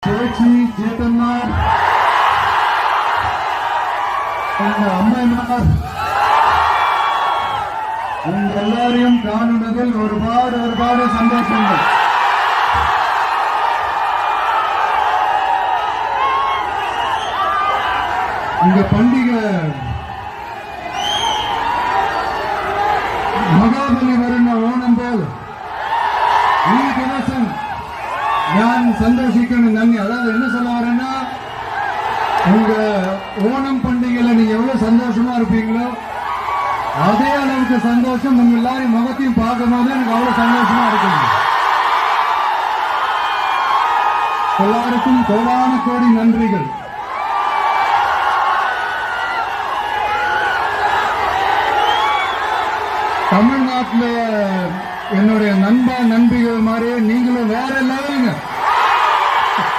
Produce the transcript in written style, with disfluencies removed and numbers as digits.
சேச்சி சேத்தன்னார் அம்மைமார் உங்க எல்லாரையும் காணுவதில் ஒருபாடு சந்தோஷங்கள். இந்த பண்டிகை മഹാബലി വരുന്ന ഓണം പോലെ ഈ ദിവസം ഞാൻ സന്തോഷിക്കണം. നന്ദി. அதாவது என்ன சொல்ல வரேன்னா, உங்க ஓணம் பண்டிகையில நீங்க எவ்வளவு சந்தோஷமா இருப்பீங்களோ அதே அளவுக்கு சந்தோஷம் உங்க எல்லாரும் முகத்தையும் பார்க்கும் போது எனக்கு அவ்வளவு சந்தோஷமா இருக்குங்க. எல்லாருக்கும் கோடான கோடி நன்றிகள். தமிழ்நாட்டில் என்னுடைய நண்பிகள் மாதிரி நீங்களும் வேற லெவலுங்க.